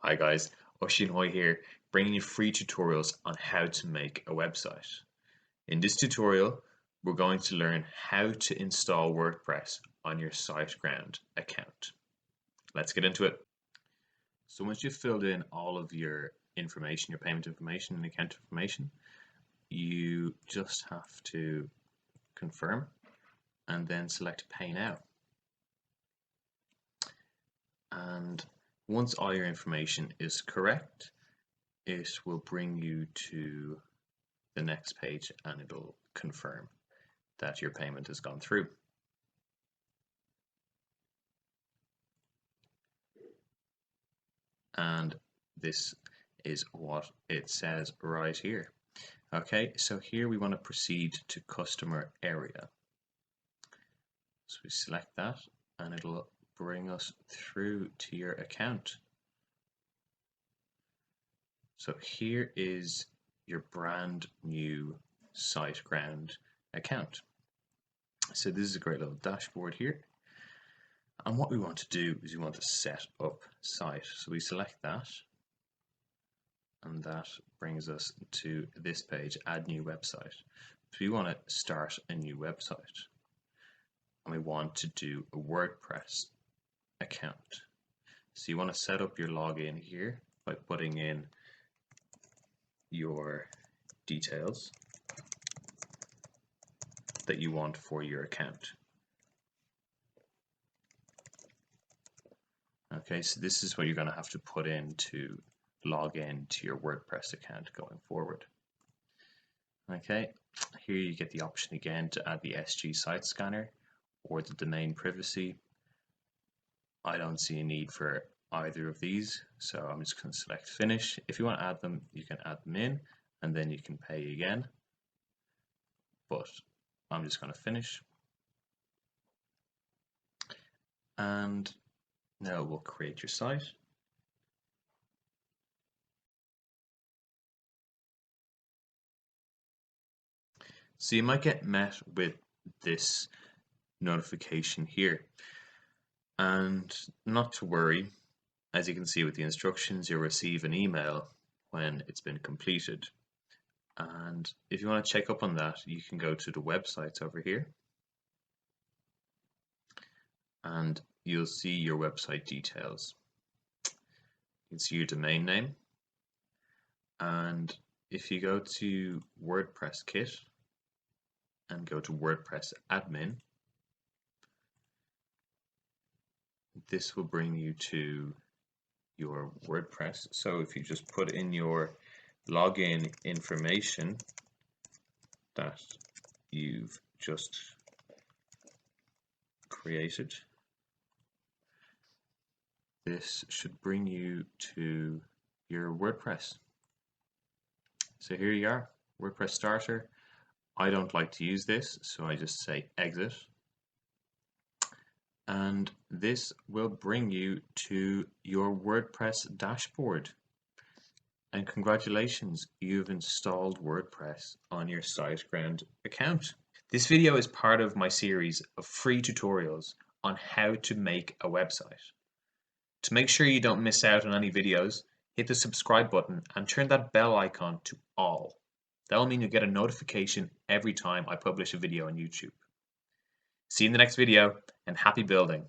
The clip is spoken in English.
Hi guys, Oisín here, bringing you free tutorials on how to make a website. In this tutorial, we're going to learn how to install WordPress on your Siteground account. Let's get into it. So once you've filled in all of your information, your payment information and account information, you just have to confirm and then select Pay Now. And once all your information is correct, it will bring you to the next page and it'll confirm that your payment has gone through. And this is what it says right here. Okay, so here we want to proceed to customer area. So we select that and it'll bring us through to your account. So here is your brand new Siteground account. So this is a great little dashboard here. And what we want to do is we want to set up site. So we select that and that brings us to this page, add new website. So we want to start a new website and we want to do a WordPress account. So you want to set up your login here by putting in your details that you want for your account. Okay, so this is what you're going to have to put in to log in to your WordPress account going forward. Okay, here you get the option again to add the SG site scanner or the domain privacy. I don't see a need for either of these, so I'm just going to select finish. If you want to add them, you can add them in and then you can pay again, but I'm just going to finish. And now we'll create your site. So you might get met with this notification here. And not to worry, as you can see with the instructions, you'll receive an email when it's been completed. And if you want to check up on that, you can go to the websites over here. And you'll see your website details. You can see your domain name. And if you go to WordPress Kit and go to WordPress Admin, this will bring you to your WordPress. So if you just put in your login information that you've just created, this should bring you to your WordPress. So here you are, WordPress Starter. I don't like to use this, so I just say exit. And this will bring you to your WordPress dashboard. And congratulations, you've installed WordPress on your Siteground account. This video is part of my series of free tutorials on how to make a website. To make sure you don't miss out on any videos, hit the subscribe button and turn that bell icon to all. That'll mean you'll get a notification every time I publish a video on YouTube. See you in the next video and happy building.